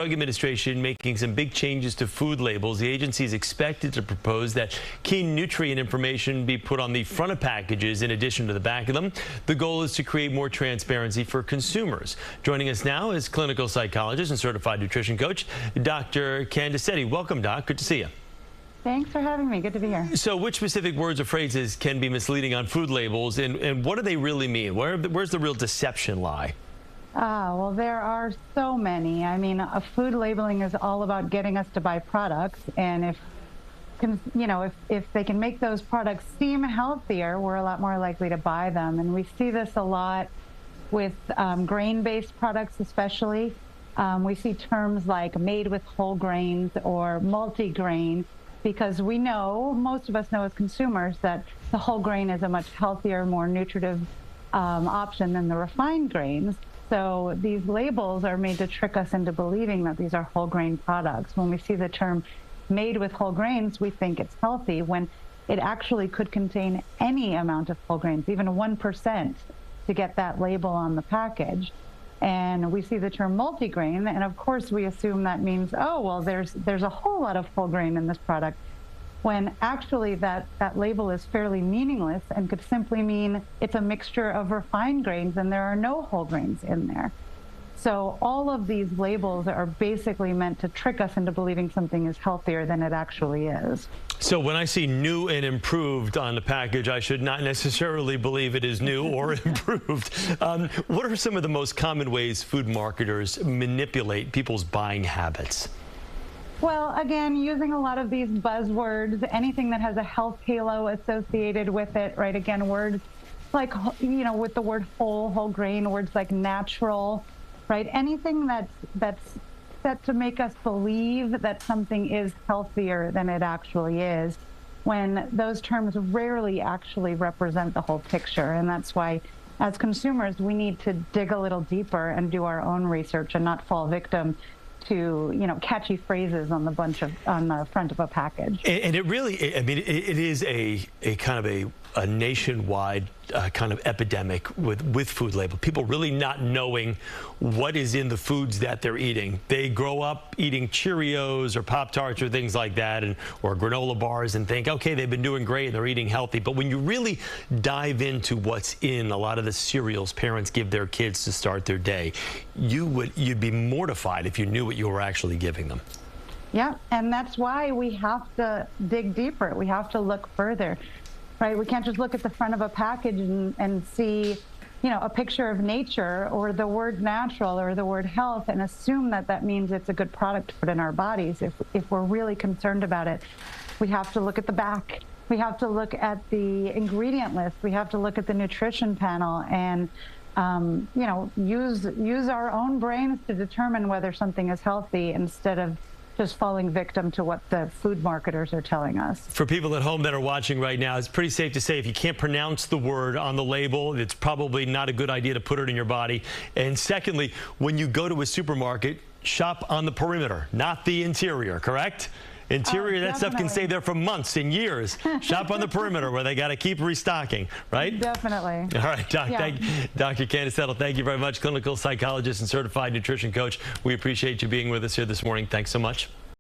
Drug Administration making some big changes to food labels. The agency is expected to propose that key nutrient information be put on the front of packages in addition to the back of them. The goal is to create more transparency for consumers. Joining us now is clinical psychologist and certified nutrition coach, Dr. Candice Seti. Welcome, Doc. Good to see you. Thanks for having me. Good to be here. So which specific words or phrases can be misleading on food labels, and what do they really mean? Where's the real deception lie? Well, there are so many. I mean, food labeling is all about getting us to buy products, and if they can make those products seem healthier, we're a lot more likely to buy them. And we see this a lot with grain-based products, especially. We see terms like made with whole grains or multi-grain, because we know, most of us know as consumers, that the whole grain is a much healthier, more nutritive option than the refined grains. So these labels are made to trick us into believing that these are whole grain products. When we see the term made with whole grains, we think it's healthy, when it actually could contain any amount of whole grains, even 1%, to get that label on the package. And we see the term multigrain, and of course we assume that means, oh, well, there's a whole lot of whole grain in this product, when actually that label is fairly meaningless and could simply mean it's a mixture of refined grains and there are no whole grains in there. So all of these labels are basically meant to trick us into believing something is healthier than it actually is. So when I see new and improved on the package, I should not necessarily believe it is new or improved. What are some of the most common ways food marketers manipulate people's buying habits? Well, again, using a lot of these buzzwords, anything that has a health halo associated with it, right? Again, words like, with the word whole grain, words like natural, right? Anything that's set to make us believe that something is healthier than it actually is, when those terms rarely actually represent the whole picture. And that's why, as consumers, we need to dig a little deeper and do our own research and not fall victim to catchy phrases on the front of a package. And it really, I mean, it is a kind of a nationwide kind of epidemic with food label. People really not knowing what is in the foods that they're eating. They grow up eating Cheerios or Pop-Tarts or things like that, or granola bars, and think, okay, they've been doing great and they're eating healthy. But when you really dive into what's in a lot of the cereals parents give their kids to start their day, you'd be mortified if you knew what you were actually giving them. Yeah, and that's why we have to dig deeper. We have to look further. Right, we can't just look at the front of a package and see, a picture of nature or the word natural or the word health and assume that that means it's a good product to put in our bodies. If we're really concerned about it, we have to look at the back. We have to look at the ingredient list. We have to look at the nutrition panel and, use our own brains to determine whether something is healthy instead of just falling victim to what the food marketers are telling us. For people at home that are watching right now, it's pretty safe to say if you can't pronounce the word on the label, it's probably not a good idea to put it in your body. And secondly, when you go to a supermarket, shop on the perimeter, not the interior, correct? Interior, that stuff can stay there for months and years. Shop on the perimeter where they got to keep restocking, right? Definitely. All right, Doc. Yeah. Dr. Candice Seti, thank you very much. Clinical psychologist and certified nutrition coach. We appreciate you being with us here this morning. Thanks so much.